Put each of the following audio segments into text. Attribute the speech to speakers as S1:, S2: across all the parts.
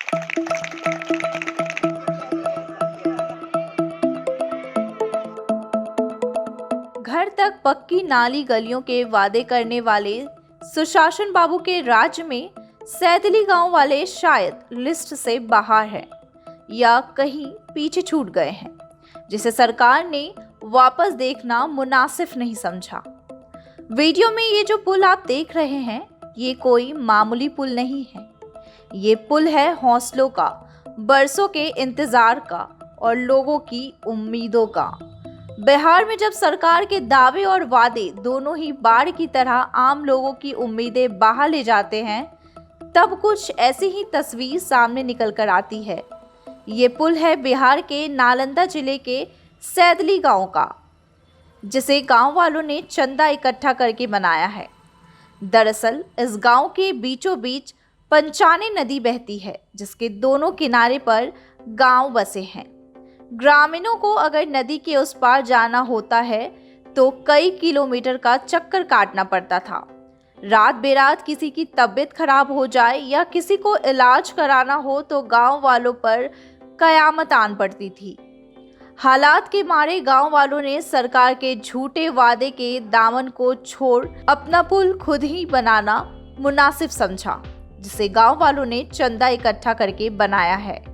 S1: घर तक पक्की नाली गलियों के वादे करने वाले सुशासन बाबू के राज्य में सैदली गांव वाले शायद लिस्ट से बाहर हैं या कहीं पीछे छूट गए हैं, जिसे सरकार ने वापस देखना मुनासिब नहीं समझा। वीडियो में ये जो पुल आप देख रहे हैं, ये कोई मामूली पुल नहीं है। ये पुल है हौसलों का, बरसों के इंतजार का और लोगों की उम्मीदों का। बिहार में जब सरकार के दावे और वादे दोनों ही बाढ़ की तरह आम लोगों की उम्मीदें बहा ले जाते हैं, तब कुछ ऐसी ही तस्वीर सामने निकल कर आती है। ये पुल है बिहार के नालंदा जिले के सैदली गांव का, जिसे गांव वालों ने चंदा इकट्ठा करके बनाया है। दरअसल इस गांव के बीचों बीच पंचाने नदी बहती है, जिसके दोनों किनारे पर गांव बसे हैं। ग्रामीणों को अगर नदी के उस पार जाना होता है तो कई किलोमीटर का चक्कर काटना पड़ता था। रात बेरात किसी की तबीयत खराब हो जाए या किसी को इलाज कराना हो तो गांव वालों पर कयामत आन पड़ती थी। हालात के मारे गांव वालों ने सरकार के झूठे वादे के दामन को छोड़ अपना पुल खुद ही बनाना मुनासिब समझा, जिसे गांव वालों ने चंदा इकट्ठा करके बनाया है।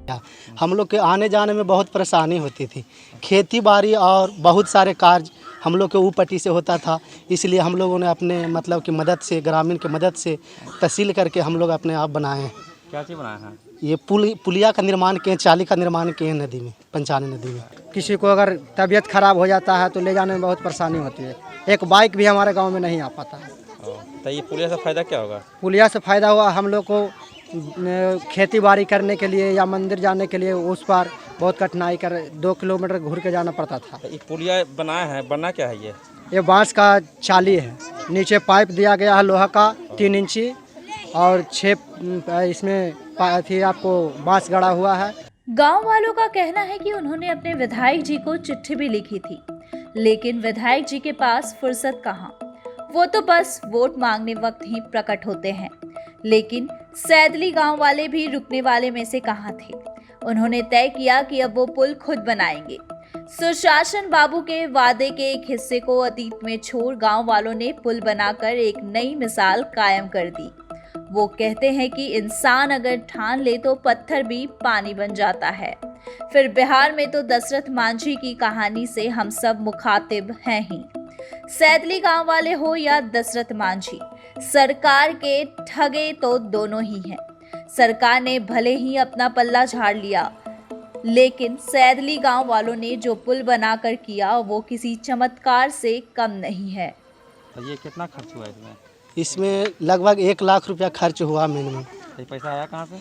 S2: हम लोग के आने जाने में बहुत परेशानी होती थी। खेती बाड़ी और बहुत सारे कार्य हम लोग के ऊपट्टी से होता था, इसलिए हम लोगों ने अपने मतलब की मदद से, ग्रामीण की मदद से तहसील करके हम लोग अपने आप बनाए हैं।
S3: क्या चीज़ बनाया है?
S2: ये पुलिया का निर्माण किए, चाली का निर्माण किए नदी में, पंचाने नदी में।
S4: किसी को अगर तबीयत खराब हो जाता है तो ले जाने में बहुत परेशानी होती है। एक बाइक भी हमारे गाँव में नहीं आ पाता है।
S3: तो ये पुलिया से फ़ायदा क्या होगा?
S4: पुलिया से फ़ायदा हुआ हम लोग को खेती बाड़ी करने के लिए या मंदिर जाने के लिए उस पार बहुत कठिनाई कर 2 किलोमीटर घूर के जाना पड़ता था।
S3: तो ये पुलिया बनाया है, बनना क्या है
S4: ये बांस का चाली है, नीचे पाइप दिया गया है लोहा का 3 इंची और 6 इसमें थी आपको बांस गड़ा हुआ है।
S1: गांव वालों का कहना है कि उन्होंने अपने विधायक जी को चिट्ठी भी लिखी थी, लेकिन विधायक जी के पास फुर्सत कहाँ। वो तो बस वोट मांगने वक्त ही प्रकट होते हैं। लेकिन सैदली गांव वाले भी रुकने वाले में से कहाँ थे। उन्होंने तय किया कि अब वो पुल खुद बनाएंगे। सुशासन बाबू के वादे के एक हिस्से को अतीत में छोड़ गांव वालों ने पुल बनाकर एक नई मिसाल कायम कर दी। वो कहते हैं कि इंसान अगर ठान ले तो पत्थर भी पानी बन जाता है। फिर बिहार में तो दशरथ मांझी की कहानी से हम सब मुखातिब हैं ही। सैदली गांव वाले हो या दशरथ मांझी, सरकार के ठगे तो दोनों ही हैं। सरकार ने भले ही अपना पल्ला झाड़ लिया, लेकिन सैदली गांव वालों ने जो पुल बनाकर किया वो किसी चमत्कार से कम नहीं है।
S3: तो ये कितना खर्च हुआ इसमें?
S2: इसमें लगभग 1 लाख रुपया खर्च हुआ मिनिमम।
S3: ये पैसा आया कहाँ से?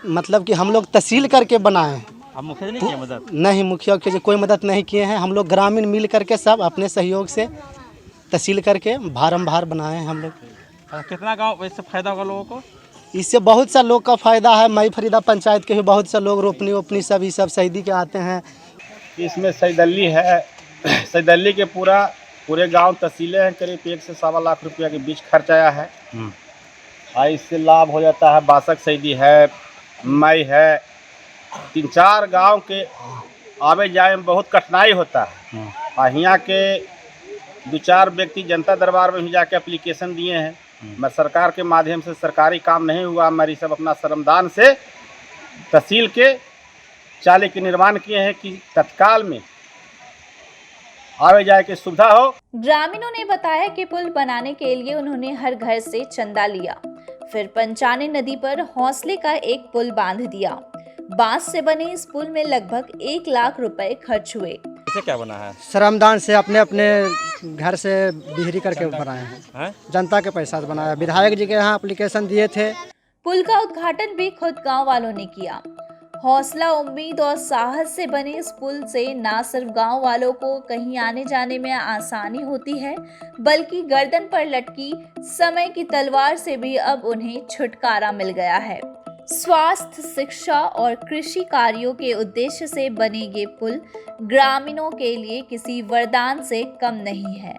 S2: मतलब कि हम लोग तहसील करके बनाए हैं।
S3: अब मुखिया जी ने किया मदद?
S2: नहीं, मुखिया के कोई मदद नहीं किए हैं। हम लोग ग्रामीण मिल करके सब अपने सहयोग से तहसील करके भारम-भार बनाए हैं हम लोग।
S3: कितना गाँव इससे फ़ायदा होगा लोगों को?
S2: इससे बहुत सा लोग का फ़ायदा है। मई फरीदा पंचायत के भी बहुत से लोग रोपनी सब शहीदी के आते हैं।
S5: इसमें सैदली है, सैदली के पूरे गांव तहसीलें हैं। करीब 1 से 1.25 लाख रुपया के बीच खर्च आया है। और इससे लाभ हो जाता है। बासक सैदी है, मई है, 3-4 गांव के आवे जाए में बहुत कठिनाई होता है। और यहाँ के 2-4 व्यक्ति जनता दरबार में भी जाके एप्लीकेशन दिए हैं, मैं सरकार के माध्यम से सरकारी काम नहीं हुआ। हमारी सब अपना श्रमदान से तहसील के चाली के निर्माण किए हैं कि तत्काल में आवे जाए की सुविधा हो।
S1: ग्रामीणों ने बताया कि पुल बनाने के लिए उन्होंने हर घर से चंदा लिया, फिर पंचाने नदी पर हौसले का एक पुल बांध दिया। बांस से बने इस पुल में लगभग 1 लाख रुपए खर्च हुए।
S3: इसे क्या बना है?
S4: श्रमदान से अपने घर से बिहरी करके बनाए हैं। जनता के पैसा से बनाया। विधायक जी के यहाँ एप्लीकेशन दिए थे।
S1: पुल का उद्घाटन भी खुद गांव वालों ने किया। हौसला, उम्मीद और साहस से बने इस पुल से न सिर्फ गांव वालों को कहीं आने जाने में आसानी होती है, बल्कि गर्दन पर लटकी समय की तलवार से भी अब उन्हें छुटकारा मिल गया है। स्वास्थ्य, शिक्षा और कृषि कार्यों के उद्देश्य से बने ये पुल ग्रामीणों के लिए किसी वरदान से कम नहीं है।